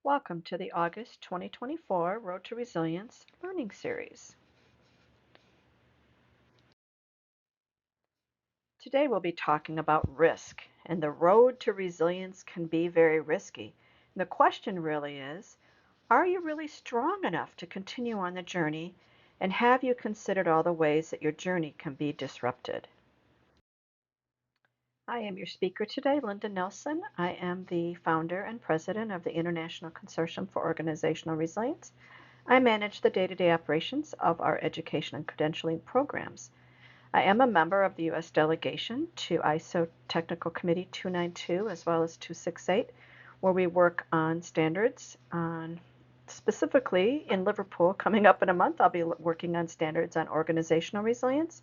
Welcome to the August 2024 Road to Resilience Learning Series. Today we'll be talking about risk, and the road to resilience can be very risky. And the question really is, are you really strong enough to continue on the journey, and have you considered all the ways that your journey can be disrupted? I am your speaker today, Linda Nelson. I am the founder and president of the International Consortium for Organizational Resilience. I manage the day-to-day operations of our education and credentialing programs. I am a member of the U.S. delegation to ISO Technical Committee 292 as well as 268, where we work on standards specifically in Liverpool. Coming up in a month, I'll be working on standards on organizational resilience,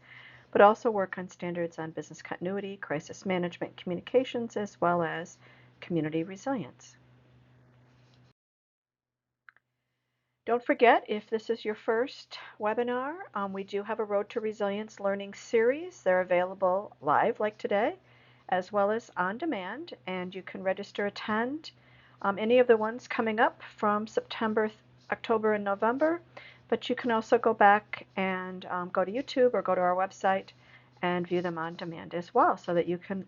but also work on standards on business continuity, crisis management, communications, as well as community resilience. Don't forget, if this is your first webinar, we do have a Road to Resilience learning series. They're available live like today, as well as on demand, and you can register attend any of the ones coming up from September, October, and November, but you can also go back and go to YouTube or go to our website and view them on demand as well, so that you can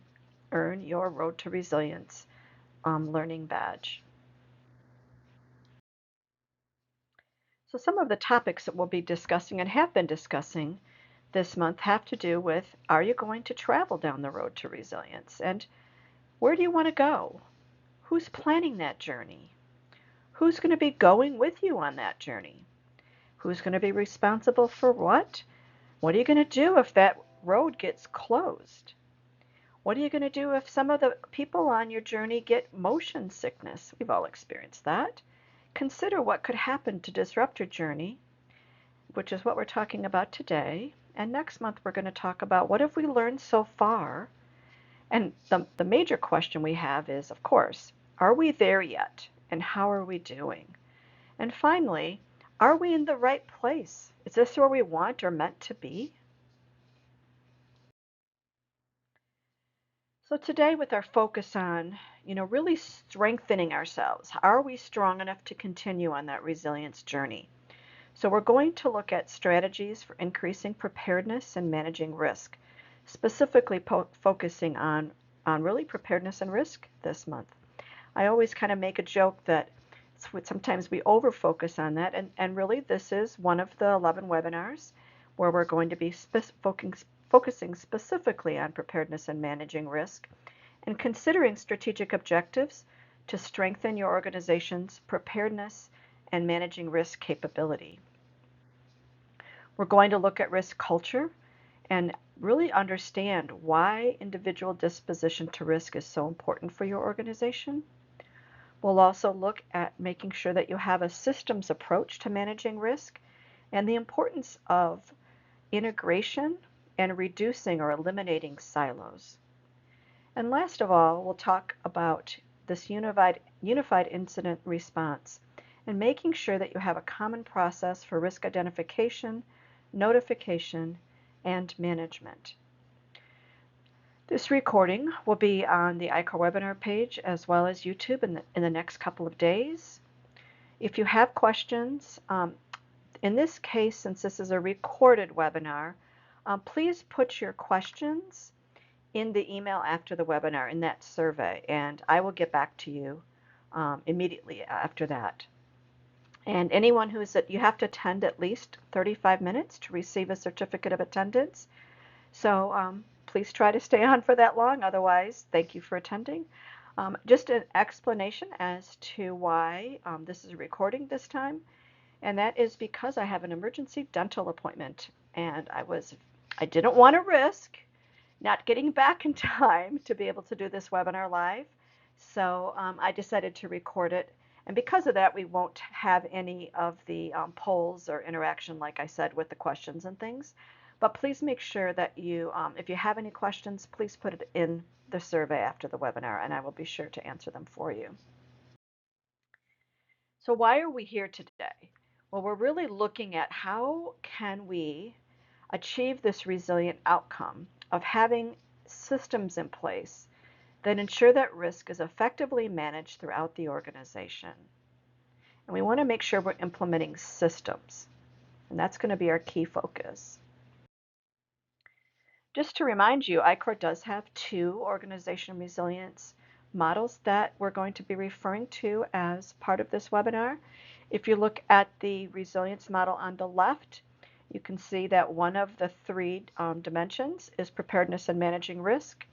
earn your Road to Resilience learning badge. So some of the topics that we'll be discussing and have been discussing this month have to do with, are you going to travel down the road to resilience? And where do you want to go? Who's planning that journey? Who's going to be going with you on that journey? Who's going to be responsible for what? What are you going to do if that road gets closed? What are you going to do if some of the people on your journey get motion sickness? We've all experienced that. Consider what could happen to disrupt your journey, which is what we're talking about today. And next month, we're going to talk about what have we learned so far. And the major question we have is, of course, are we there yet? And how are we doing? And finally, are we in the right place? Is this where we want or meant to be? So today, with our focus on, really strengthening ourselves, are we strong enough to continue on that resilience journey? So we're going to look at strategies for increasing preparedness and managing risk, specifically focusing on really preparedness and risk this month. I always kind of make a joke that sometimes we over-focus on that, and really this is one of the 11 webinars where we're going to be focusing specifically on preparedness and managing risk, and considering strategic objectives to strengthen your organization's preparedness and managing risk capability. We're going to look at risk culture and really understand why individual disposition to risk is so important for your organization. We'll also look at making sure that you have a systems approach to managing risk and the importance of integration and reducing or eliminating silos. And last of all, we'll talk about this unified incident response and making sure that you have a common process for risk identification, notification, and management. This recording will be on the ICOR webinar page as well as YouTube in the next couple of days. If you have questions, in this case, since this is a recorded webinar, please put your questions in the email after the webinar in that survey, and I will get back to you immediately after that. And anyone you have to attend at least 35 minutes to receive a certificate of attendance. So please try to stay on for that long. Otherwise, thank you for attending. Just an explanation as to why this is a recording this time, and that is because I have an emergency dental appointment, and I didn't want to risk not getting back in time to be able to do this webinar live. So I decided to record it. And because of that, we won't have any of the polls or interaction, like I said, with the questions and things. But please make sure that you, if you have any questions, please put it in the survey after the webinar, and I will be sure to answer them for you. So why are we here today? Well, we're really looking at how can we achieve this resilient outcome of having systems in place that ensure that risk is effectively managed throughout the organization. And we want to make sure we're implementing systems. And that's going to be our key focus. Just to remind you, ICOR does have two organization resilience models that we're going to be referring to as part of this webinar. If you look at the resilience model on the left, you can see that one of the three dimensions is preparedness and managing risk,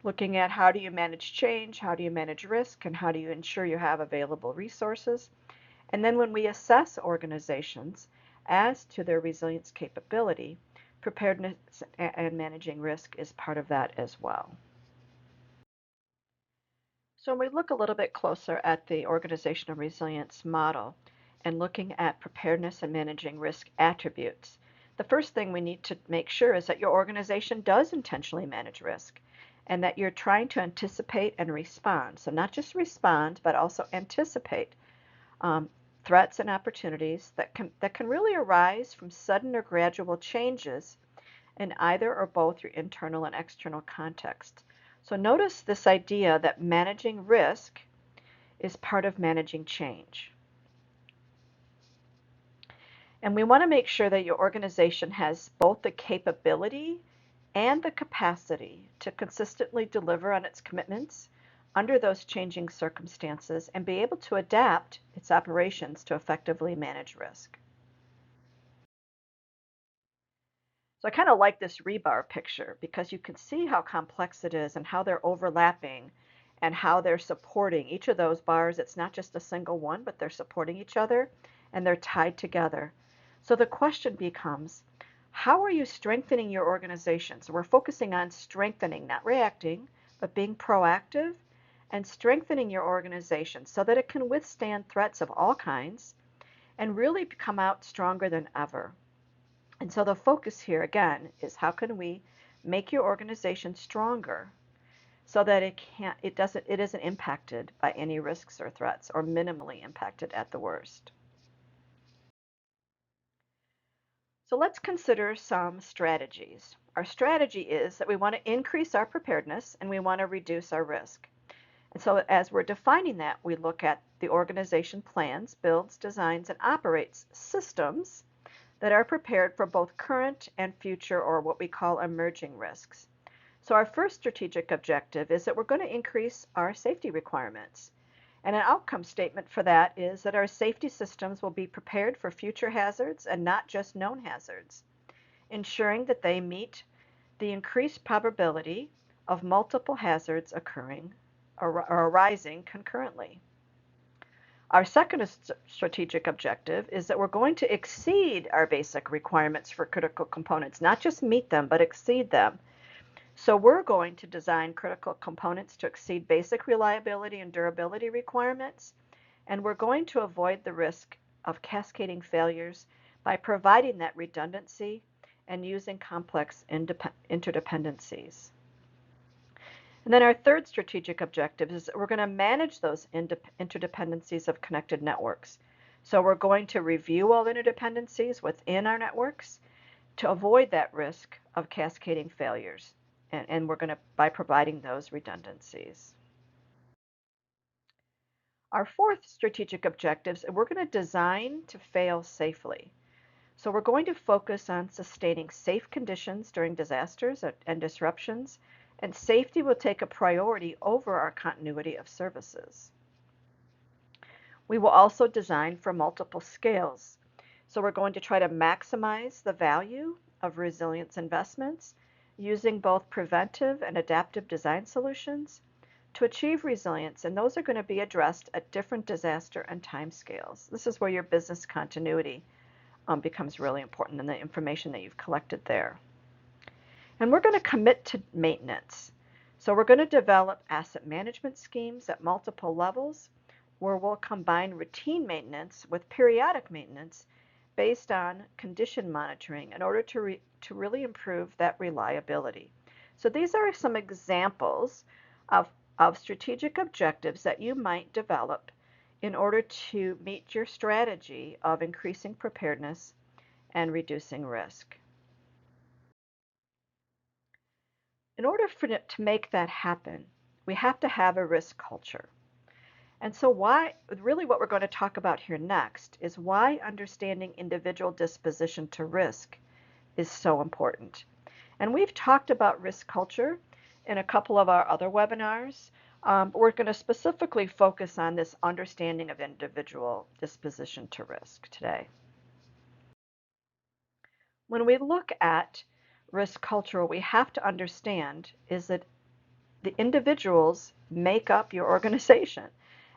looking at how do you manage change, how do you manage risk, and how do you ensure you have available resources. And then when we assess organizations as to their resilience capability, preparedness and managing risk is part of that as well. So when we look a little bit closer at the organizational resilience model and looking at preparedness and managing risk attributes, the first thing we need to make sure is that your organization does intentionally manage risk and that you're trying to anticipate and respond. So not just respond, but also anticipate threats and opportunities that can really arise from sudden or gradual changes in either or both your internal and external context. So notice this idea that managing risk is part of managing change. And we want to make sure that your organization has both the capability and the capacity to consistently deliver on its commitments under those changing circumstances and be able to adapt its operations to effectively manage risk. So I kind of like this rebar picture because you can see how complex it is and how they're overlapping and how they're supporting each of those bars. It's not just a single one, but they're supporting each other and they're tied together. So the question becomes, how are you strengthening your organization? So we're focusing on strengthening, not reacting, but being proactive and strengthening your organization so that it can withstand threats of all kinds and really come out stronger than ever. And so the focus here again is how can we make your organization stronger so that it isn't impacted by any risks or threats or minimally impacted at the worst. So let's consider some strategies. Our strategy is that we want to increase our preparedness and we want to reduce our risk. And so as we're defining that, we look at the organization plans, builds, designs, and operates systems that are prepared for both current and future, or what we call emerging risks. So our first strategic objective is that we're going to increase our safety requirements. And an outcome statement for that is that our safety systems will be prepared for future hazards and not just known hazards, ensuring that they meet the increased probability of multiple hazards occurring or arising concurrently. Our second strategic objective is that we're going to exceed our basic requirements for critical components, not just meet them, but exceed them. So we're going to design critical components to exceed basic reliability and durability requirements, and we're going to avoid the risk of cascading failures by providing that redundancy and using complex interdependencies. And then our third strategic objective is that we're going to manage those interdependencies of connected networks. So we're going to review all interdependencies within our networks to avoid that risk of cascading failures. And we're going to, by providing those redundancies. Our fourth strategic objective is we're going to design to fail safely. So we're going to focus on sustaining safe conditions during disasters and disruptions, and safety will take a priority over our continuity of services. We will also design for multiple scales. So we're going to try to maximize the value of resilience investments using both preventive and adaptive design solutions to achieve resilience, and those are going to be addressed at different disaster and time scales. This is where your business continuity becomes really important in the information that you've collected there. And we're going to commit to maintenance. So we're going to develop asset management schemes at multiple levels where we'll combine routine maintenance with periodic maintenance based on condition monitoring in order to really improve that reliability. So these are some examples of strategic objectives that you might develop in order to meet your strategy of increasing preparedness and reducing risk. In order for it to make that happen, we have to have a risk culture. And so really what we're going to talk about here next is why understanding individual disposition to risk is so important. And we've talked about risk culture in a couple of our other webinars, but we're going to specifically focus on this understanding of individual disposition to risk today. When we look at risk culture, what we have to understand is that the individuals make up your organization.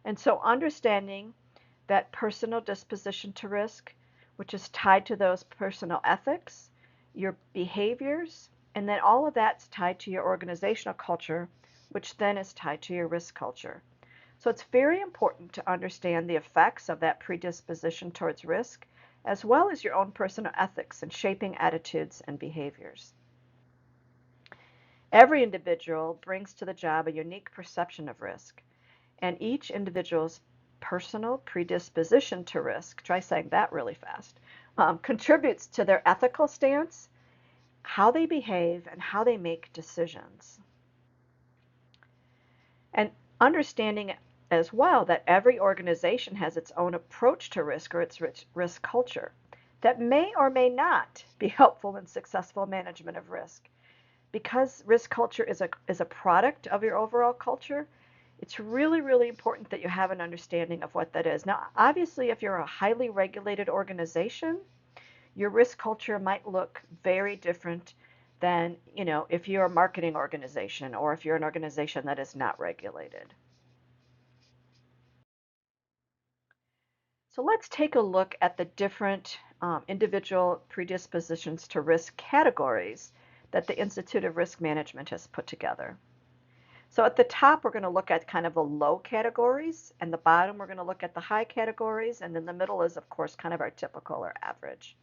And so understanding that personal disposition to risk, which is tied to those personal ethics, your behaviors, and then all of that's tied to your organizational culture, which then is tied to your risk culture. So it's very important to understand the effects of that predisposition towards risk, as well as your own personal ethics in shaping attitudes and behaviors. Every individual brings to the job a unique perception of risk, and each individual's personal predisposition to risk, try saying that really fast, contributes to their ethical stance, how they behave, and how they make decisions. And understanding as well that every organization has its own approach to risk or its risk culture that may or may not be helpful in successful management of risk. Because risk culture is a product of your overall culture, it's really, really important that you have an understanding of what that is. Now, obviously, if you're a highly regulated organization, your risk culture might look very different than, if you're a marketing organization or if you're an organization that is not regulated. So let's take a look at the different individual predispositions to risk categories that the Institute of Risk Management has put together. So at the top, we're going to look at kind of the low categories, and the bottom, we're going to look at the high categories, and then the middle is, of course, kind of our typical or average.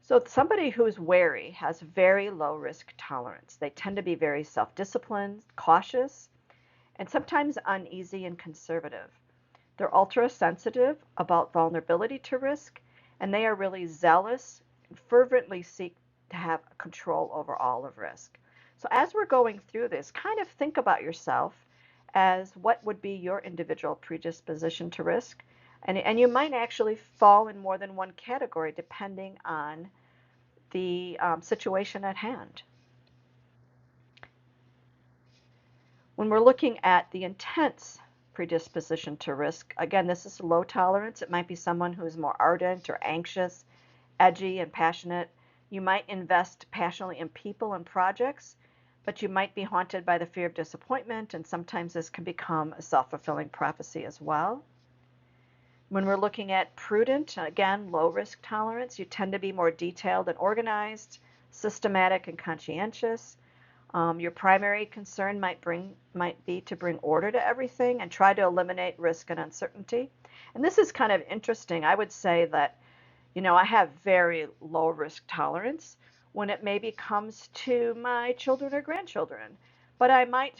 So somebody who's wary has very low risk tolerance. They tend to be very self-disciplined, cautious, and sometimes uneasy and conservative. They're ultra sensitive about vulnerability to risk, and they are really zealous and fervently seek to have control over all of risk. So as we're going through this, kind of think about yourself as what would be your individual predisposition to risk. And you might actually fall in more than one category depending on the situation at hand. When we're looking at the intense predisposition to risk, again, this is low tolerance. It might be someone who's more ardent or anxious, edgy and passionate. You might invest passionately in people and projects, but you might be haunted by the fear of disappointment, and sometimes this can become a self-fulfilling prophecy as well. When we're looking at prudent, again, low risk tolerance, you tend to be more detailed and organized, systematic and conscientious. Your primary concern might be to bring order to everything and try to eliminate risk and uncertainty. And this is kind of interesting. I would say that, I have very low risk tolerance when it maybe comes to my children or grandchildren. But I might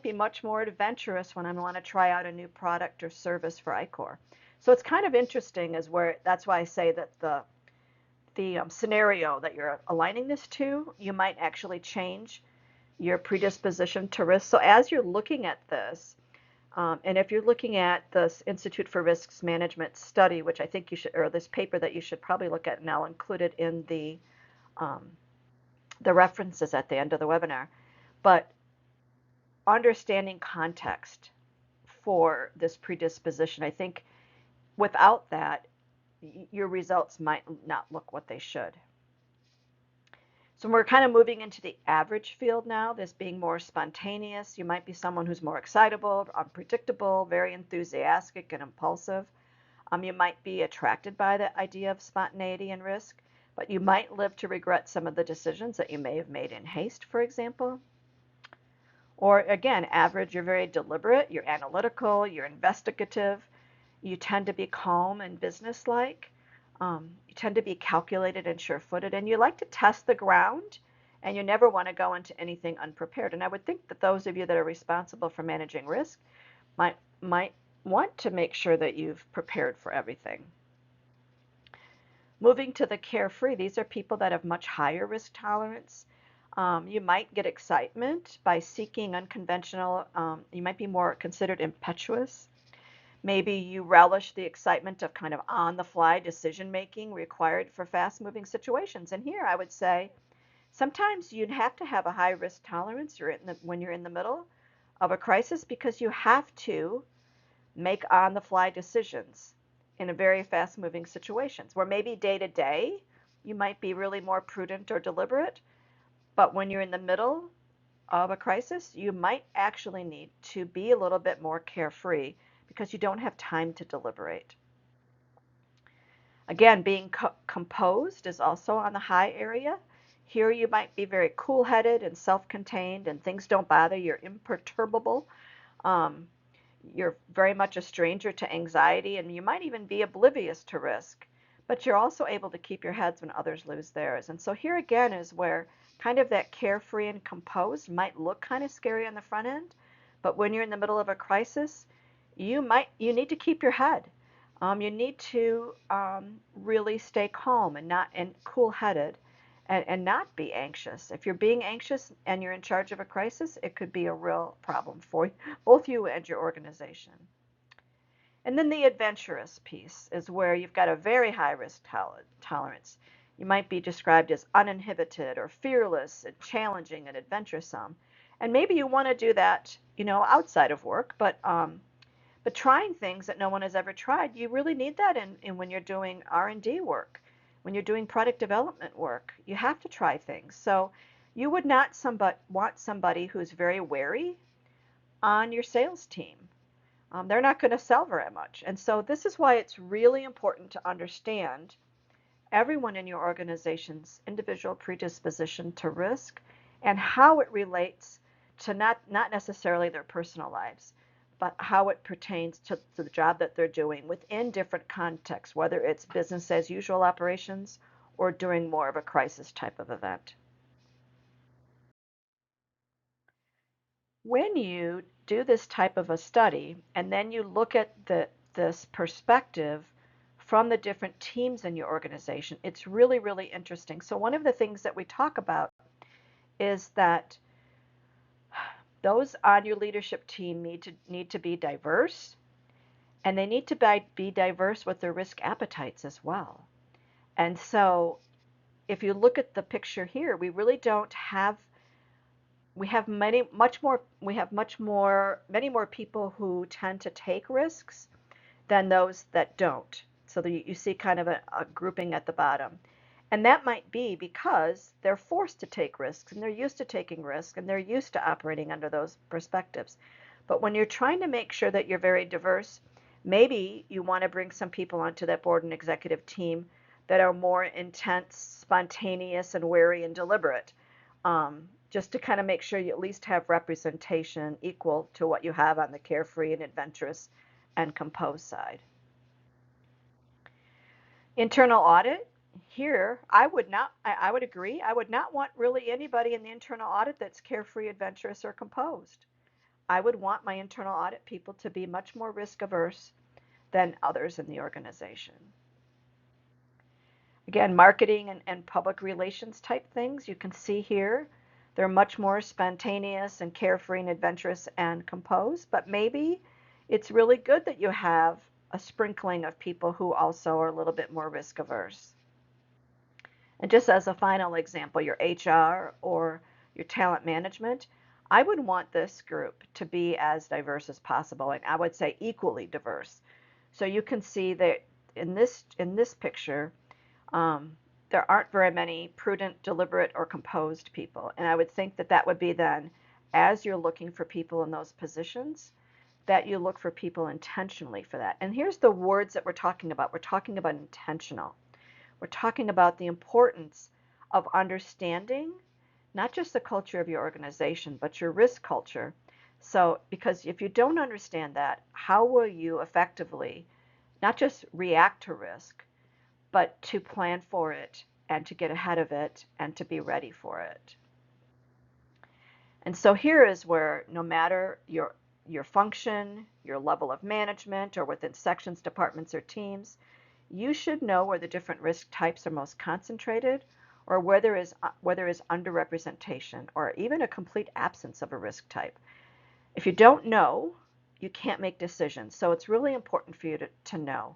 be much more adventurous when I want to try out a new product or service for ICOR. So it's kind of interesting that's why I say that the scenario that you're aligning this to, you might actually change your predisposition to risk. So as you're looking at this, and if you're looking at this Institute for Risks Management study, which I think you should, or this paper that you should probably look at, and I'll include it in the references at the end of the webinar, but understanding context for this predisposition, I think without that, your results might not look what they should. So we're kind of moving into the average field now, this being more spontaneous. You might be someone who's more excitable, unpredictable, very enthusiastic and impulsive. You might be attracted by the idea of spontaneity and risk, but you might live to regret some of the decisions that you may have made in haste, for example. Or again, average, you're very deliberate, you're analytical, you're investigative, you tend to be calm and businesslike. You tend to be calculated and sure-footed, and you like to test the ground, and you never want to go into anything unprepared. And I would think that those of you that are responsible for managing risk might want to make sure that you've prepared for everything. Moving to the carefree, these are people that have much higher risk tolerance. You might get excitement by seeking unconventional, you might be more considered impetuous. Maybe you relish the excitement of kind of on-the-fly decision making required for fast-moving situations. And here I would say sometimes you'd have to have a high risk tolerance when you're in the middle of a crisis because you have to make on-the-fly decisions in a very fast-moving situations where maybe day to day you might be really more prudent or deliberate, but when you're in the middle of a crisis, you might actually need to be a little bit more carefree because you don't have time to deliberate. Again, being composed is also on the high area. Here you might be very cool-headed and self-contained and things don't bother. You're imperturbable. Um, you're very much a stranger to anxiety and you might even be oblivious to risk, but you're also able to keep your heads when others lose theirs. And so here again is where kind of that carefree and composed might look kind of scary on the front end, but when you're in the middle of a crisis, you need to keep your head. You need to really stay calm and cool-headed and not be anxious. If you're being anxious and you're in charge of a crisis, it could be a real problem for both you and your organization. And then the adventurous piece is where you've got a very high risk tolerance. You might be described as uninhibited or fearless and challenging and adventuresome. And maybe you want to do that, outside of work, but trying things that no one has ever tried, you really need that in when you're doing R&D work, when you're doing product development work. You have to try things. So you would not want somebody who's very wary on your sales team. They're not going to sell very much. And so this is why it's really important to understand everyone in your organization's individual predisposition to risk and how it relates to not necessarily their personal lives, but how it pertains to the job that they're doing within different contexts, whether it's business as usual operations or during more of a crisis type of event. When you do this type of a study and then you look at this perspective from the different teams in your organization, it's really, really interesting. So one of the things that we talk about is that those on your leadership team need to be diverse, and they need to be diverse with their risk appetites as well. And so if you look at the picture here, we really don't have we have many more people who tend to take risks than those that don't. So you see kind of a grouping at the bottom. And that might be because they're forced to take risks and they're used to taking risks and they're used to operating under those perspectives. But when you're trying to make sure that you're very diverse, maybe you want to bring some people onto that board and executive team that are more intense, spontaneous, and wary and deliberate, just to kind of make sure you at least have representation equal to what you have on the carefree and adventurous and composed side. Internal audit, here I would agree, I would not want really anybody in the internal audit that's carefree, adventurous, or composed. I would want my internal audit people to be much more risk averse than others in the organization. Again, marketing and public relations type things, you can see here, they're much more spontaneous and carefree and adventurous and composed, but maybe it's really good that you have a sprinkling of people who also are a little bit more risk averse. And just as a final example, your HR or your talent management, I would want this group to be as diverse as possible, and I would say equally diverse. So you can see that in this picture, there aren't very many prudent, deliberate, or composed people. And I would think that would be then, as you're looking for people in those positions, that you look for people intentionally for that. And here's the words that we're talking about. We're talking about intentional. We're talking about the importance of understanding not just the culture of your organization, but your risk culture. So, because if you don't understand that, how will you effectively not just react to risk, but to plan for it and to get ahead of it and to be ready for it? And so here is where no matter your function, your level of management, or within sections, departments, or teams, you should know where the different risk types are most concentrated, or where there is underrepresentation or even a complete absence of a risk type. If you don't know, you can't make decisions. So it's really important for you to know.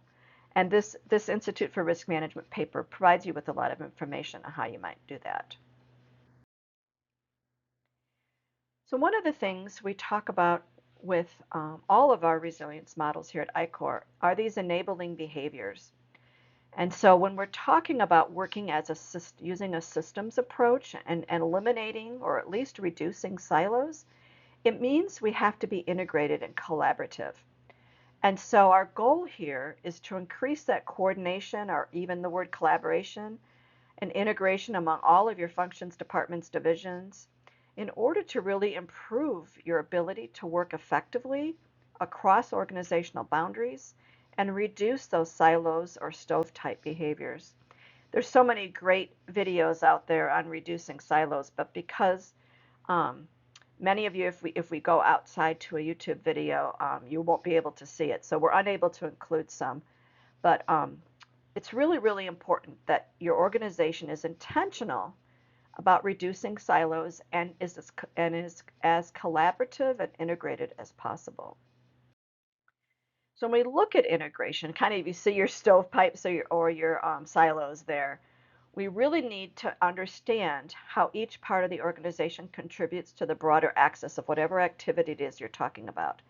And this Institute for Risk Management paper provides you with a lot of information on how you might do that. So one of the things we talk about with all of our resilience models here at ICOR are these enabling behaviors. And so when we're talking about working as using a systems approach and eliminating or at least reducing silos, it means we have to be integrated and collaborative. And so our goal here is to increase that coordination, or even the word collaboration, and integration among all of your functions, departments, divisions, in order to really improve your ability to work effectively across organizational boundaries and reduce those silos or stovetype behaviors. There's so many great videos out there on reducing silos, but because many of you, if we go outside to a YouTube video, you won't be able to see it. So we're unable to include some. But it's really, really important that your organization is intentional about reducing silos and is as collaborative and integrated as possible. So when we look at integration, kind of you see your stovepipes or your silos there, we really need to understand how each part of the organization contributes to the broader axis of whatever activity it is you're talking about.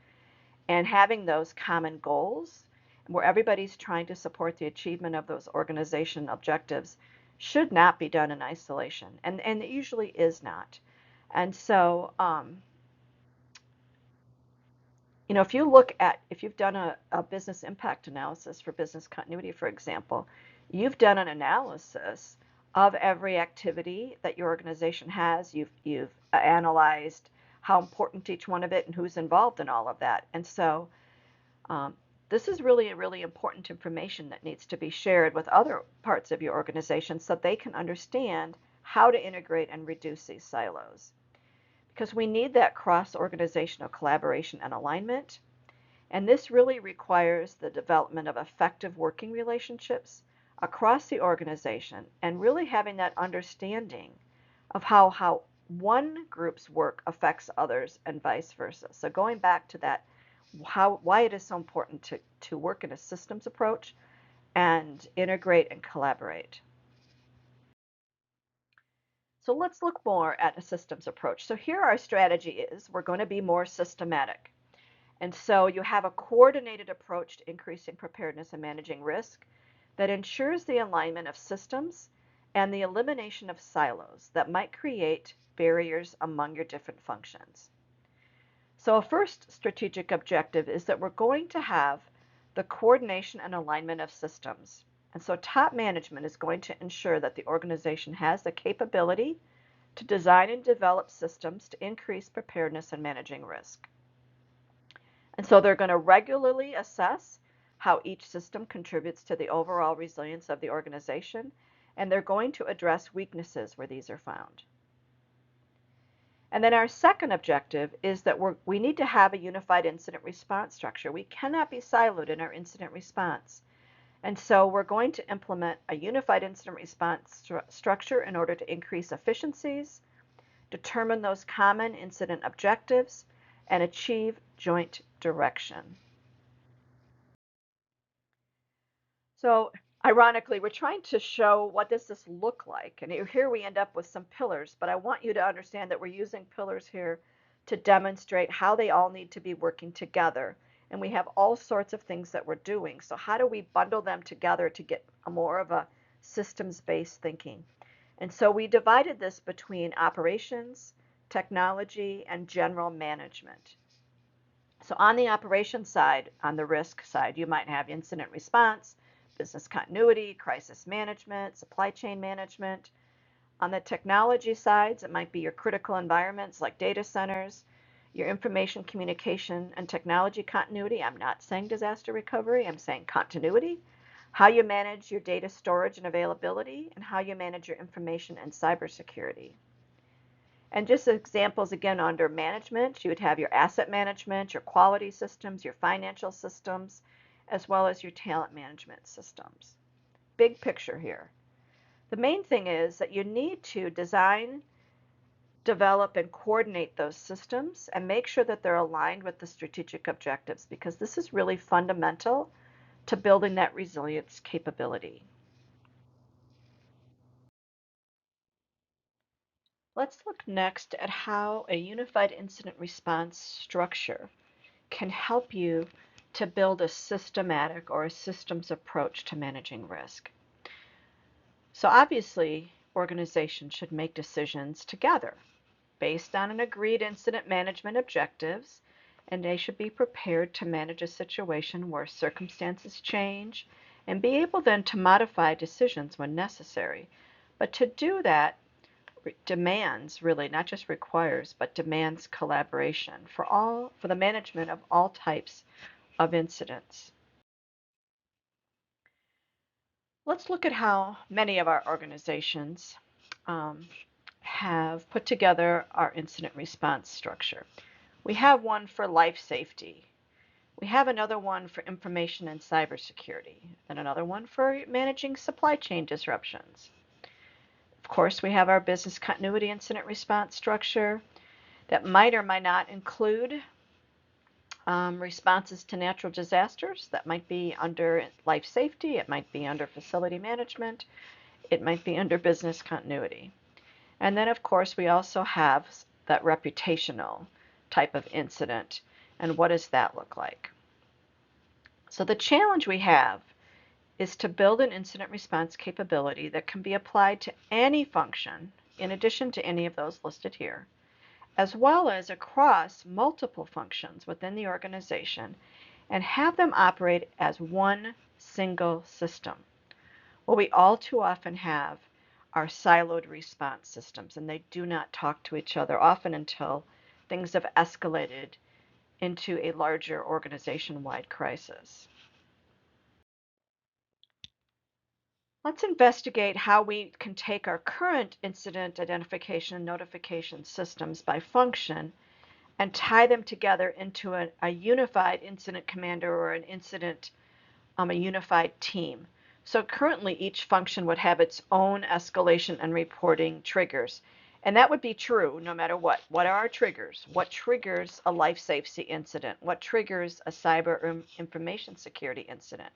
And having those common goals where everybody's trying to support the achievement of those organization objectives should not be done in isolation. And it usually is not. And so, if you've done a business impact analysis for business continuity, for example, you've done an analysis of every activity that your organization has. You've analyzed how important each one of it and who's involved in all of that. And so this is really, really important information that needs to be shared with other parts of your organization so they can understand how to integrate and reduce these silos. Because we need that cross-organizational collaboration and alignment. And this really requires the development of effective working relationships across the organization and really having that understanding of how one group's work affects others and vice versa. So going back to that, why it is so important to work in a systems approach and integrate and collaborate. So let's look more at a systems approach. So here our strategy is we're going to be more systematic. And so you have a coordinated approach to increasing preparedness and managing risk that ensures the alignment of systems and the elimination of silos that might create barriers among your different functions. So a first strategic objective is that we're going to have the coordination and alignment of systems. And so top management is going to ensure that the organization has the capability to design and develop systems to increase preparedness and managing risk. And so they're going to regularly assess how each system contributes to the overall resilience of the organization, and they're going to address weaknesses where these are found. And then our second objective is that we need to have a unified incident response structure. We cannot be siloed in our incident response. And so we're going to implement a unified incident response structure in order to increase efficiencies, determine those common incident objectives, and achieve joint direction. So ironically, we're trying to show what does this look like. And here we end up with some pillars, but I want you to understand that we're using pillars here to demonstrate how they all need to be working together. And we have all sorts of things that we're doing. So how do we bundle them together to get more of a systems-based thinking? And so we divided this between operations, technology, and general management. So on the operations side, on the risk side, you might have incident response, business continuity, crisis management, supply chain management. On the technology sides, it might be your critical environments like data centers, your information communication and technology continuity. I'm not saying disaster recovery, I'm saying continuity. How you manage your data storage and availability, and how you manage your information and cybersecurity. And just examples again under management, you would have your asset management, your quality systems, your financial systems, as well as your talent management systems. Big picture here. The main thing is that you need to design, develop, and coordinate those systems and make sure that they're aligned with the strategic objectives, because this is really fundamental to building that resilience capability. Let's look next at how a unified incident response structure can help you to build a systematic or a systems approach to managing risk. So obviously, organizations should make decisions together based on an agreed incident management objectives, and they should be prepared to manage a situation where circumstances change and be able then to modify decisions when necessary. But to do that demands, really not just requires, but demands collaboration for the management of all types of incidents. Let's look at how many of our organizations um, have put together our incident response structure. We have one for life safety. We have another one for information and cybersecurity, and another one for managing supply chain disruptions. Of course, we have our business continuity incident response structure that might or might not include responses to natural disasters. That might be under life safety, it might be under facility management, it might be under business continuity. And then, of course, we also have that reputational type of incident. And what does that look like? So the challenge we have is to build an incident response capability that can be applied to any function, in addition to any of those listed here, as well as across multiple functions within the organization, and have them operate as one single system. What we all too often have are siloed response systems, and they do not talk to each other often until things have escalated into a larger organization-wide crisis. Let's investigate how we can take our current incident identification and notification systems by function and tie them together into a unified incident commander or an incident, a unified team. So currently each function would have its own escalation and reporting triggers. And that would be true no matter what. What are our triggers? What triggers a life safety incident? What triggers a cyber information security incident?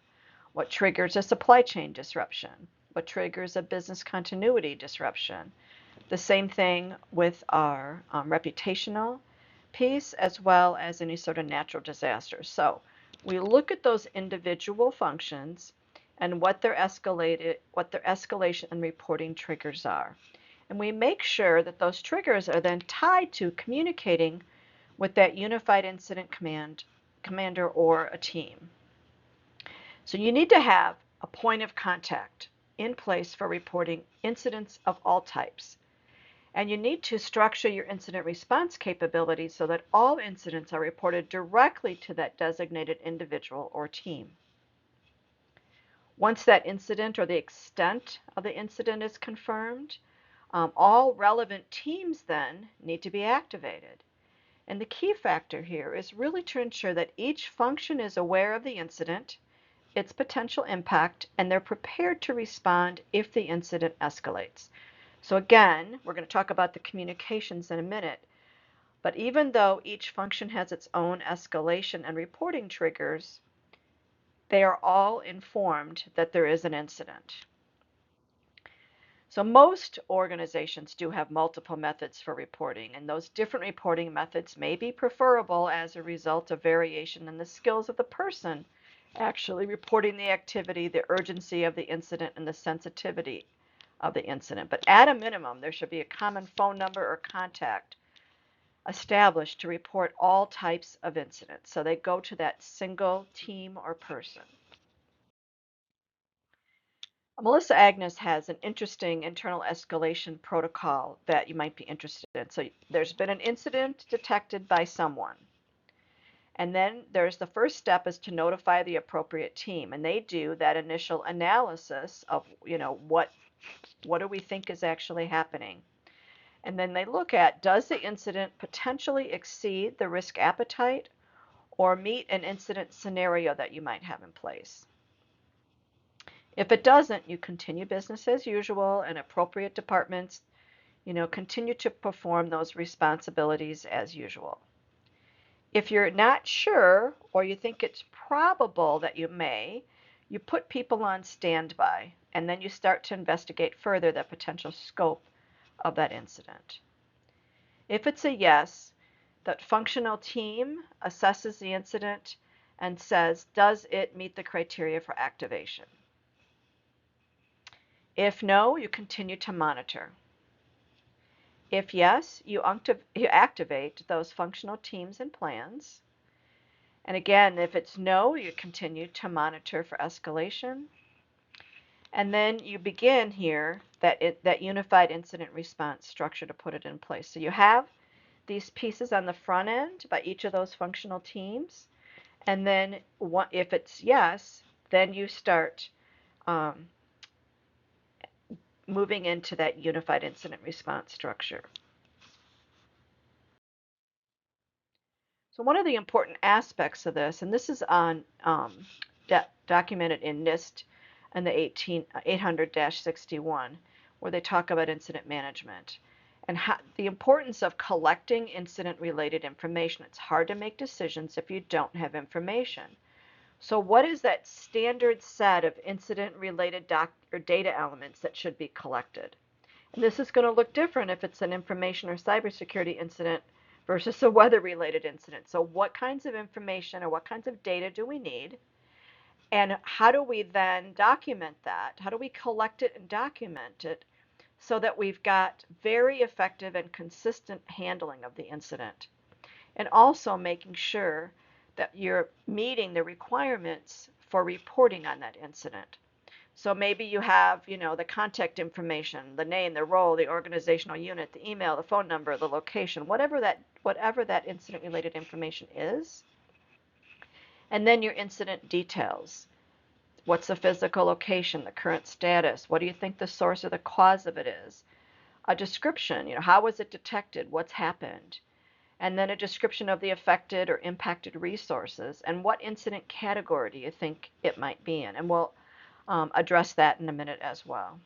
What triggers a supply chain disruption? What triggers a business continuity disruption? The same thing with our reputational piece, as well as any sort of natural disaster. So we look at those individual functions and what their escalation and reporting triggers are. And we make sure that those triggers are then tied to communicating with that unified incident commander or a team. So you need to have a point of contact in place for reporting incidents of all types. And you need to structure your incident response capabilities so that all incidents are reported directly to that designated individual or team. Once that incident or the extent of the incident is confirmed, all relevant teams then need to be activated. And the key factor here is really to ensure that each function is aware of the incident, its potential impact, and they're prepared to respond if the incident escalates. So again, we're going to talk about the communications in a minute, but even though each function has its own escalation and reporting triggers, they are all informed that there is an incident. So most organizations do have multiple methods for reporting, and those different reporting methods may be preferable as a result of variation in the skills of the person actually reporting the activity, the urgency of the incident, and the sensitivity of the incident. But at a minimum, there should be a common phone number or contact established to report all types of incidents. So they go to that single team or person. Melissa Agnes has an interesting internal escalation protocol that you might be interested in. So there's been an incident detected by someone. And then there's the first step is to notify the appropriate team. And they do that initial analysis of, what do we think is actually happening? And then they look at, does the incident potentially exceed the risk appetite or meet an incident scenario that you might have in place? If it doesn't, you continue business as usual and appropriate departments, continue to perform those responsibilities as usual. If you're not sure or you think it's probable that you may, you put people on standby and then you start to investigate further the potential scope of that incident. If it's a yes, that functional team assesses the incident and says, does it meet the criteria for activation? If no, you continue to monitor. If yes, you activate those functional teams and plans. And again, if it's no, you continue to monitor for escalation. And then you begin here that unified incident response structure to put it in place. So you have these pieces on the front end by each of those functional teams. And then if it's yes, then you start moving into that unified incident response structure. So one of the important aspects of this, and this is on documented in NIST and the 800-61, where they talk about incident management and the importance of collecting incident-related information. It's hard to make decisions if you don't have information. So what is that standard set of incident-related data elements that should be collected? And this is going to look different if it's an information or cybersecurity incident versus a weather-related incident. So what kinds of information or what kinds of data do we need? And how do we then document that? How do we collect it and document it so that we've got very effective and consistent handling of the incident? And also making sure that you're meeting the requirements for reporting on that incident. So maybe you have, the contact information, the name, the role, the organizational unit, the email, the phone number, the location, whatever that incident-related information is. And then your incident details. What's the physical location, the current status? What do you think the source or the cause of it is? A description, how was it detected? What's happened? And then a description of the affected or impacted resources. And what incident category do you think it might be in? And we'll address that in a minute as well.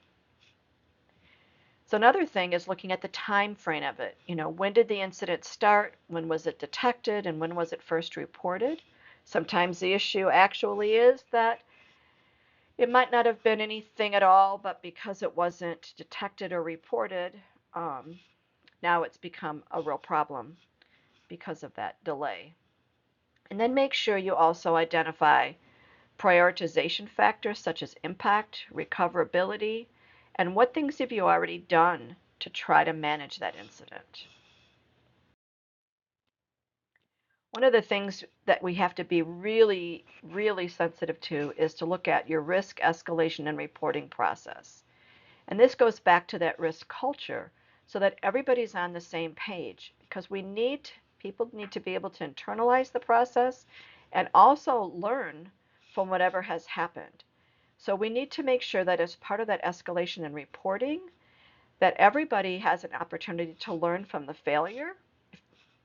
So another thing is looking at the time frame of it. When did the incident start? When was it detected? And when was it first reported? Sometimes the issue actually is that it might not have been anything at all, but because it wasn't detected or reported, now it's become a real problem because of that delay. And then make sure you also identify prioritization factors such as impact, recoverability, and what things have you already done to try to manage that incident. One of the things that we have to be really, really sensitive to is to look at your risk escalation and reporting process. And this goes back to that risk culture so that everybody's on the same page, because people need to be able to internalize the process and also learn from whatever has happened. So we need to make sure that as part of that escalation and reporting, that everybody has an opportunity to learn from the failure,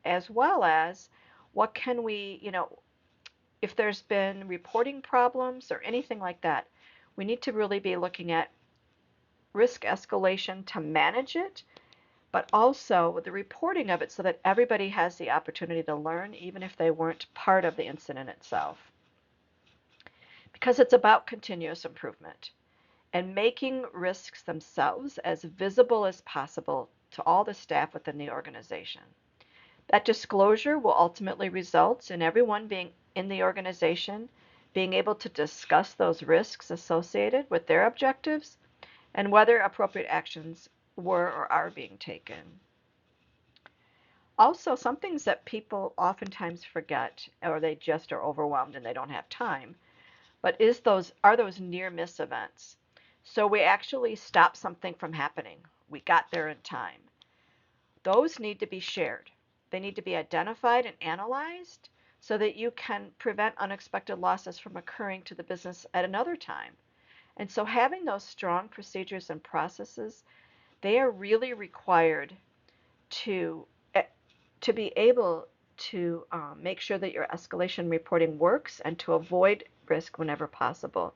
as well as what can we, if there's been reporting problems or anything like that, we need to really be looking at risk escalation to manage it, but also the reporting of it so that everybody has the opportunity to learn, even if they weren't part of the incident itself. Because it's about continuous improvement and making risks themselves as visible as possible to all the staff within the organization. That disclosure will ultimately result in everyone being in the organization being able to discuss those risks associated with their objectives and whether appropriate actions were or are being taken. Also, some things that people oftentimes forget or they just are overwhelmed and they don't have time, but are those near miss events. So we actually stop something from happening. We got there in time. Those need to be shared. They need to be identified and analyzed so that you can prevent unexpected losses from occurring to the business at another time. And so having those strong procedures and processes, they are really required to be able to make sure that your escalation reporting works and to avoid risk whenever possible.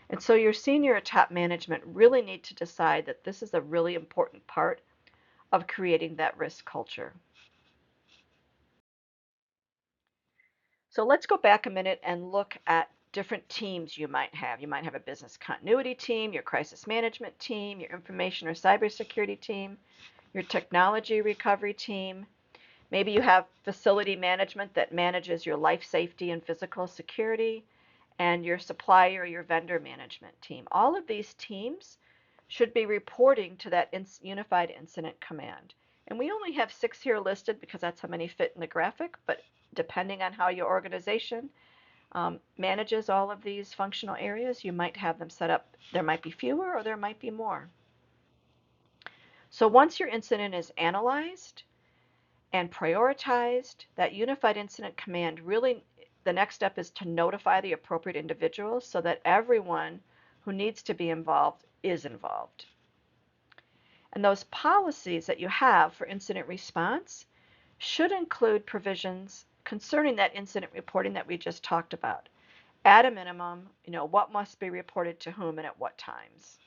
And so your senior or top management really need to decide that this is a really important part of creating that risk culture. So let's go back a minute and look at different teams you might have. You might have a business continuity team, your crisis management team, your information or cybersecurity team, your technology recovery team. Maybe you have facility management that manages your life safety and physical security, and your supplier or your vendor management team. All of these teams should be reporting to that unified incident command. And we only have 6 here listed because that's how many fit in the graphic, but depending on how your organization manages all of these functional areas, you might have them set up. There might be fewer or there might be more. So once your incident is analyzed and prioritized, that unified incident command really, the next step is to notify the appropriate individuals so that everyone who needs to be involved is involved. And those policies that you have for incident response should include provisions concerning that incident reporting that we just talked about. At a minimum, what must be reported to whom and at what times.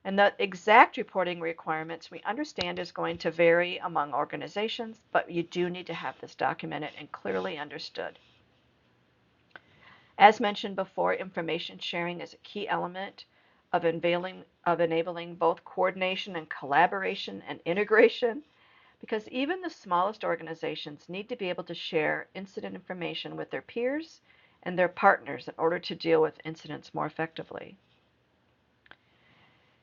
And the exact reporting requirements we understand is going to vary among organizations, but you do need to have this documented and clearly understood. As mentioned before, information sharing is a key element of enabling both coordination and collaboration and integration, because even the smallest organizations need to be able to share incident information with their peers and their partners in order to deal with incidents more effectively.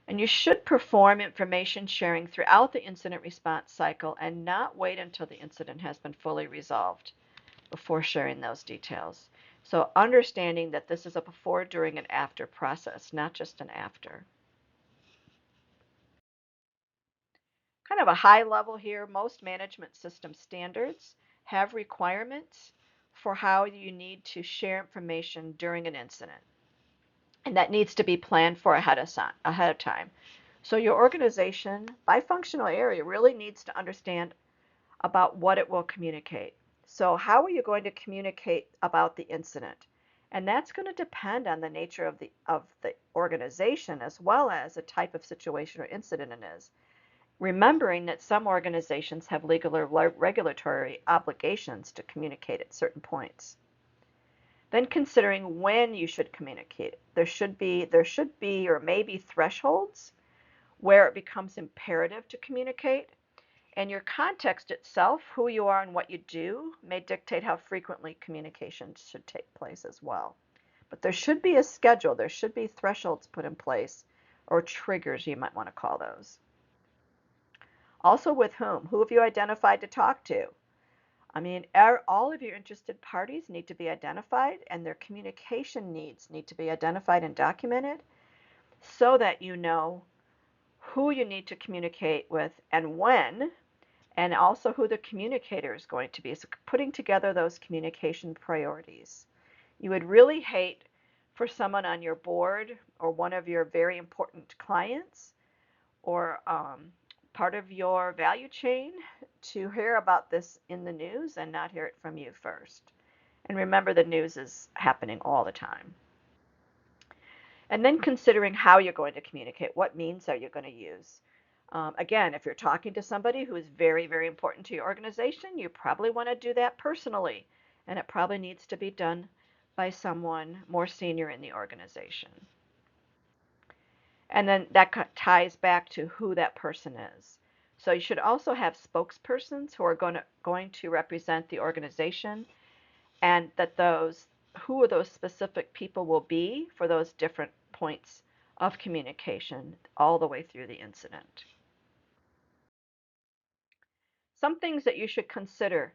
And you should perform information sharing throughout the incident response cycle and not wait until the incident has been fully resolved before sharing those details. So understanding that this is a before, during, and after process, not just an after. Kind of a high level here, most management system standards have requirements for how you need to share information during an incident. And that needs to be planned for ahead of time. So your organization, by functional area, really needs to understand about what it will communicate. So how are you going to communicate about the incident? And that's going to depend on the nature of the organization as well as the type of situation or incident it is. Remembering that some organizations have legal or regulatory obligations to communicate at certain points. Then considering when you should communicate. There should be or maybe thresholds where it becomes imperative to communicate. And your context itself, who you are and what you do, may dictate how frequently communication should take place as well. But there should be a schedule. There should be thresholds put in place, or triggers, you might want to call those. Also with whom? Who have you identified to talk to? I mean, all of your interested parties need to be identified, and their communication needs need to be identified and documented so that you know who you need to communicate with and when, and also who the communicator is going to be. So putting together those communication priorities. You would really hate for someone on your board or one of your very important clients or part of your value chain to hear about this in the news and not hear it from you first. And remember, the news is happening all the time. And then considering how you're going to communicate. What means are you going to use? Again, if you're talking to somebody who is very, very important to your organization, you probably want to do that personally. And it probably needs to be done by someone more senior in the organization. And then that ties back to who that person is. So you should also have spokespersons who are going to represent the organization, and that who those specific people will be for those different points of communication all the way through the incident. Some things that you should consider.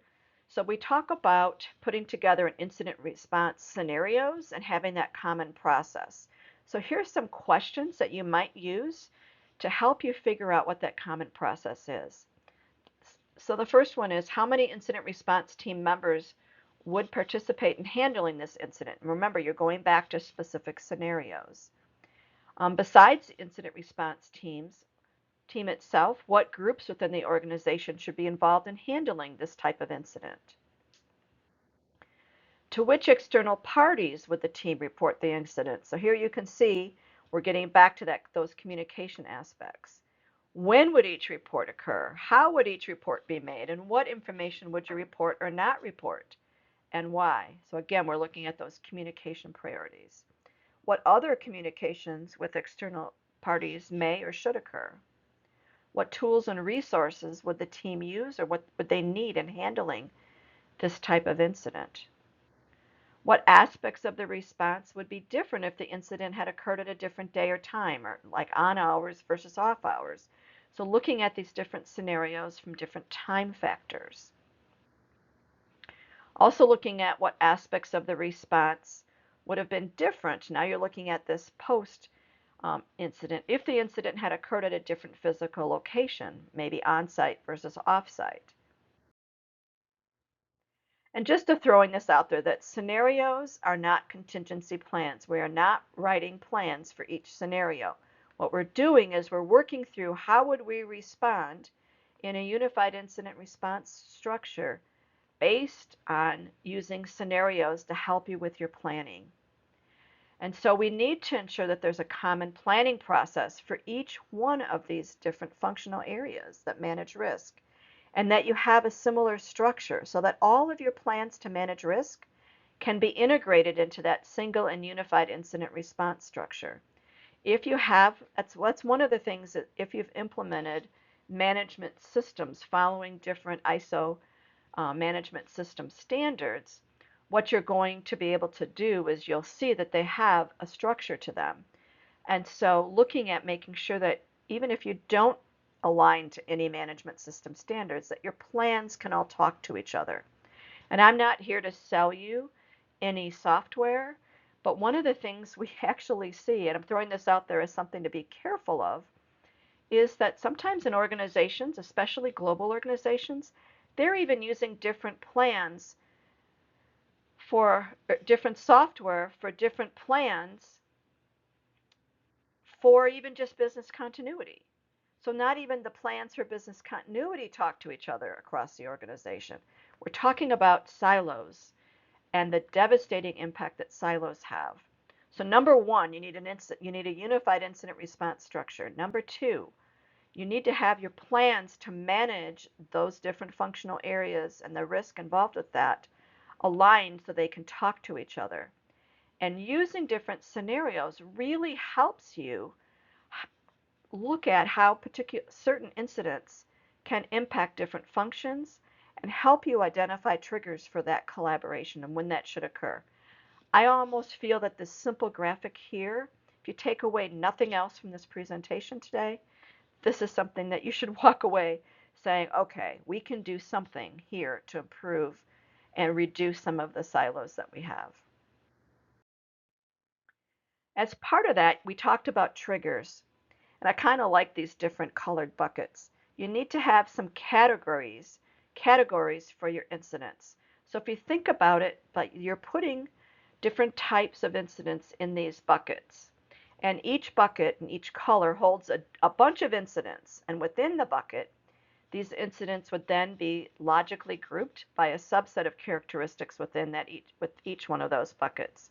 So we talk about putting together an incident response scenarios and having that common process. So here's some questions that you might use to help you figure out what that common process is. So the first one is, how many incident response team members would participate in handling this incident? And remember, you're going back to specific scenarios. Besides incident response team itself, what groups within the organization should be involved in handling this type of incident? To which external parties would the team report the incident? So here you can see we're getting back to those communication aspects. When would each report occur? How would each report be made? And what information would you report or not report? And why? So again, we're looking at those communication priorities. What other communications with external parties may or should occur? What tools and resources would the team use or what would they need in handling this type of incident? What aspects of the response would be different if the incident had occurred at a different day or time, or like on hours versus off hours? So looking at these different scenarios from different time factors. Also looking at what aspects of the response would have been different. Now you're looking at this post incident. If the incident had occurred at a different physical location, maybe on-site versus off-site. And just to throwing this out there, that scenarios are not contingency plans. We are not writing plans for each scenario. What we're doing is we're working through how would we respond in a unified incident response structure based on using scenarios to help you with your planning. And so we need to ensure that there's a common planning process for each one of these different functional areas that manage risk, and that you have a similar structure so that all of your plans to manage risk can be integrated into that single and unified incident response structure. If you have, that's one of the things that if you've implemented management systems following different ISO management system standards, what you're going to be able to do is you'll see that they have a structure to them. And so looking at making sure that even if you don't align to any management system standards, that your plans can all talk to each other. And I'm not here to sell you any software, but one of the things we actually see, and I'm throwing this out there as something to be careful of, is that sometimes in organizations, especially global organizations, they're even using different plans for different software for different plans for even just business continuity. So not even the plans for business continuity talk to each other across the organization. We're talking about silos and the devastating impact that silos have. So number one, you need a unified incident response structure. Number two, you need to have your plans to manage those different functional areas and the risk involved with that aligned so they can talk to each other. And using different scenarios really helps you look at how certain incidents can impact different functions and help you identify triggers for that collaboration and when that should occur. I almost feel that this simple graphic here, if you take away nothing else from this presentation today, this is something that you should walk away saying, okay, we can do something here to improve and reduce some of the silos that we have. As part of that, we talked about triggers, and I kind of like these different colored buckets. You need to have some categories for your incidents. So if you think about it, but you're putting different types of incidents in these buckets. And each bucket and each color holds a bunch of incidents. And within the bucket, these incidents would then be logically grouped by a subset of characteristics within with each one of those buckets.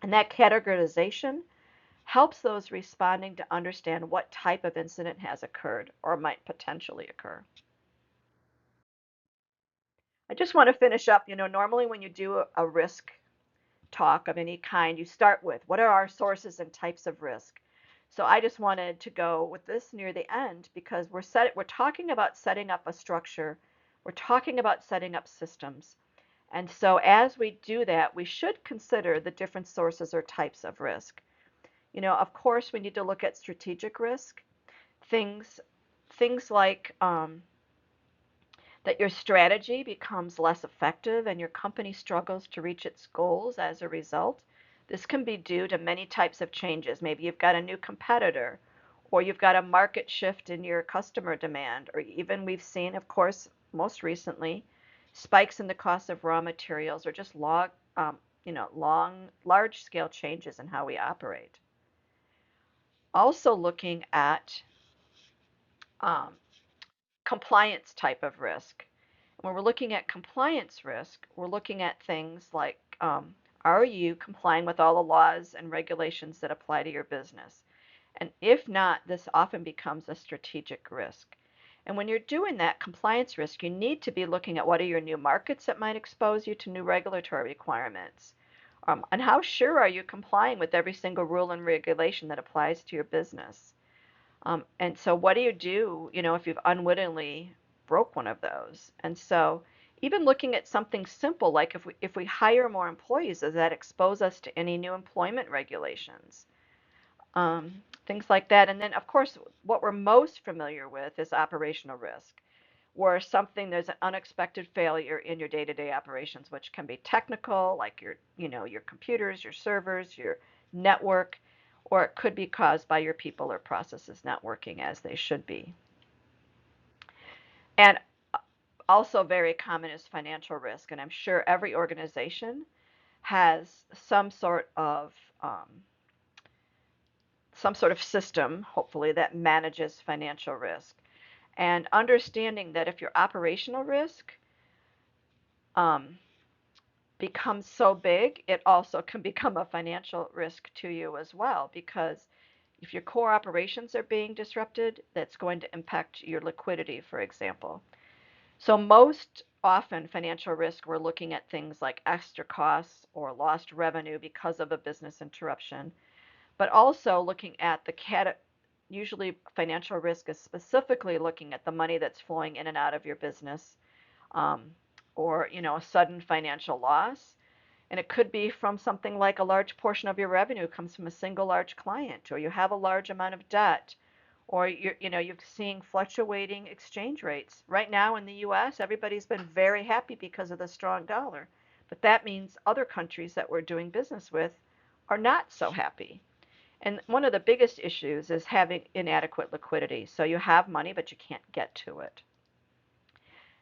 And that categorization helps those responding to understand what type of incident has occurred or might potentially occur. I just want to finish up, normally when you do a risk talk of any kind, you start with what are our sources and types of risk. So I just wanted to go with this near the end because we're talking about setting up a structure. We're talking about setting up systems. And so as we do that, we should consider the different sources or types of risk. Of course, we need to look at strategic risk, things like that your strategy becomes less effective and your company struggles to reach its goals as a result. This can be due to many types of changes. Maybe you've got a new competitor, or you've got a market shift in your customer demand, or even we've seen, of course, most recently, spikes in the cost of raw materials, or just large-scale changes in how we operate. Also looking at um, compliance type of risk. When we're looking at compliance risk, we're looking at things like, are you complying with all the laws and regulations that apply to your business? And if not, this often becomes a strategic risk. And when you're doing that compliance risk, you need to be looking at what are your new markets that might expose you to new regulatory requirements. And how sure are you complying with every single rule and regulation that applies to your business? And so what do, if you've unwittingly broke one of those? And so even looking at something simple, like if we hire more employees, does that expose us to any new employment regulations? Things like that. And then, of course, what we're most familiar with is operational risk, where there's an unexpected failure in your day-to-day operations, which can be technical, like your computers, your servers, your network, or it could be caused by your people or processes not working as they should be. And also very common is financial risk, and I'm sure every organization has some sort of system, hopefully, that manages financial risk. And understanding that if your operational risk um, becomes so big, it also can become a financial risk to you as well, because if your core operations are being disrupted, that's going to impact your liquidity, for example. So most often financial risk, we're looking at things like extra costs or lost revenue because of a business interruption, but also looking at usually financial risk is specifically looking at the money that's flowing in and out of your business, um, or a sudden financial loss. And it could be from something like a large portion of your revenue comes from a single large client, or you have a large amount of debt, or you're seeing fluctuating exchange rates. Right now in the US, everybody's been very happy because of the strong dollar. But that means other countries that we're doing business with are not so happy. And one of the biggest issues is having inadequate liquidity. So you have money, but you can't get to it.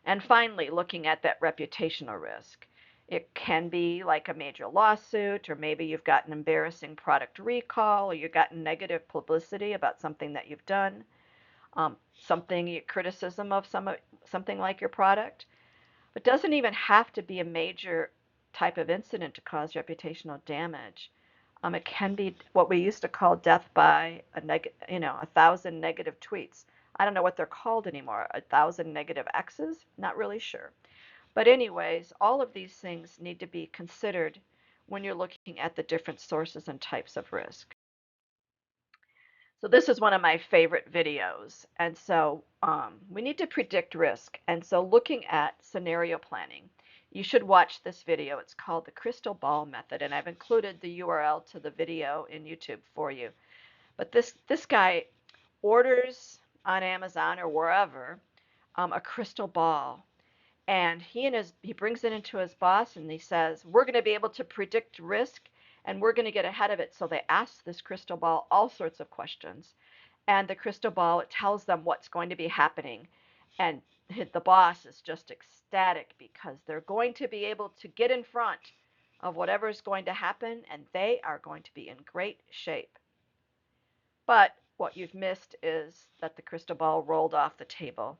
And finally, looking at that reputational risk. It can be like a major lawsuit, or maybe you've got an embarrassing product recall, or you've gotten negative publicity about something that you've done, criticism of something like your product. But it doesn't even have to be a major type of incident to cause reputational damage. It can be what we used to call death by 1,000 negative tweets. I don't know what they're called anymore. 1,000 negative X's? Not really sure. But anyways, all of these things need to be considered when you're looking at the different sources and types of risk. So this is one of my favorite videos. And so we need to predict risk. And so looking at scenario planning, you should watch this video. It's called the Crystal Ball Method. And I've included the URL to the video in YouTube for you. But this guy orders on Amazon or wherever a crystal ball. And he brings it into his boss and he says, we're going to be able to predict risk and we're going to get ahead of it. So they ask this crystal ball all sorts of questions. And the crystal ball, it tells them what's going to be happening. And the boss is just ecstatic because they're going to be able to get in front of whatever is going to happen and they are going to be in great shape. But what you've missed is that the crystal ball rolled off the table.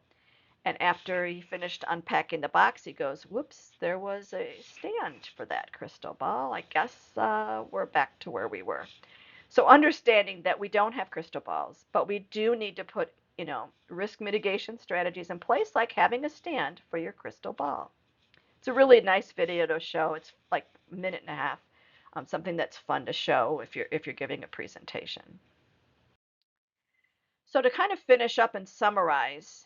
And after he finished unpacking the box, he goes, whoops, there was a stand for that crystal ball. I guess we're back to where we were. So understanding that we don't have crystal balls, but we do need to put, risk mitigation strategies in place, like having a stand for your crystal ball. It's a really nice video to show. It's like a minute and a half, something that's fun to show if you're giving a presentation. So to kind of finish up and summarize,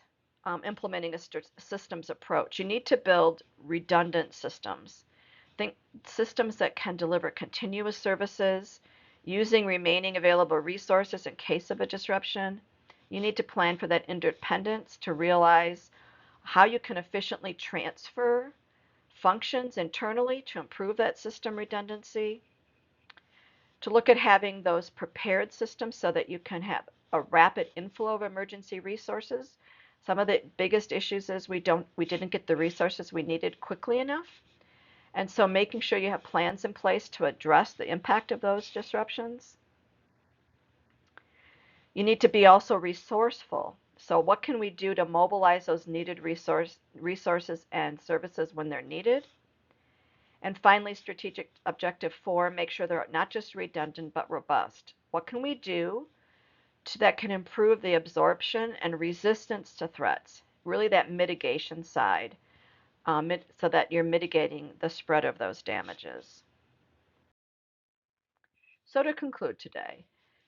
implementing a systems approach, you need to build redundant systems. Think systems that can deliver continuous services using remaining available resources in case of a disruption. You need to plan for that independence to realize how you can efficiently transfer functions internally to improve that system redundancy. To look at having those prepared systems so that you can have a rapid inflow of emergency resources. Some of the biggest issues is we didn't get the resources we needed quickly enough. And so making sure you have plans in place to address the impact of those disruptions. You need to be also resourceful. So what can we do to mobilize those needed resources and services when they're needed? And finally, strategic objective 4, make sure they're not just redundant but robust. What can we do that can improve the absorption and resistance to threats? Really that mitigation side, so that you're mitigating the spread of those damages. So to conclude today,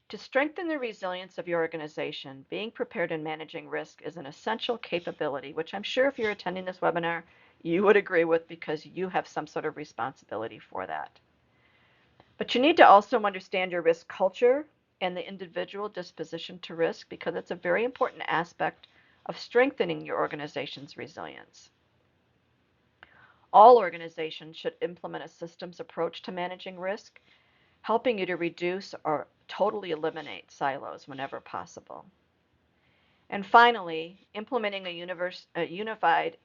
to strengthen the resilience of your organization, being prepared and managing risk is an essential capability, which I'm sure if you're attending this webinar, you would agree with because you have some sort of responsibility for that. But you need to also understand your risk culture and the individual disposition to risk because it's a very important aspect of strengthening your organization's resilience. All organizations should implement a systems approach to managing risk, helping you to reduce or totally eliminate silos whenever possible. And finally, implementing a unified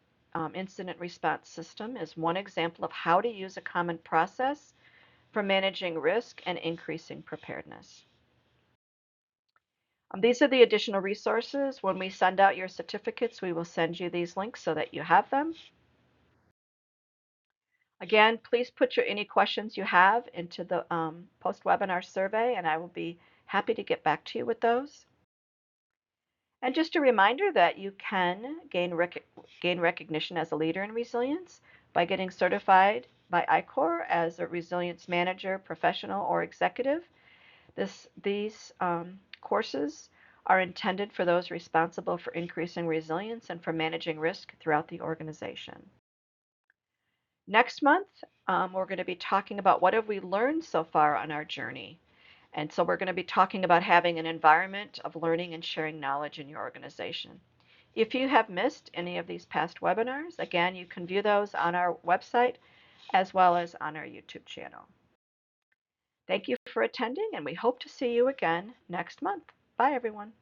incident response system is one example of how to use a common process for managing risk and increasing preparedness. These are the additional resources. When we send out your certificates, we will send you these links so that you have them. Again, please put any questions you have into the post-webinar survey, and I will be happy to get back to you with those. And just a reminder that you can gain recognition as a leader in resilience by getting certified by ICOR as a resilience manager, professional, or executive. These courses are intended for those responsible for increasing resilience and for managing risk throughout the organization. Next month, we're going to be talking about what have we learned so far on our journey. And so we're going to be talking about having an environment of learning and sharing knowledge in your organization. If you have missed any of these past webinars, again, you can view those on our website as well as on our YouTube channel. Thank you for attending, and we hope to see you again next month. Bye, everyone.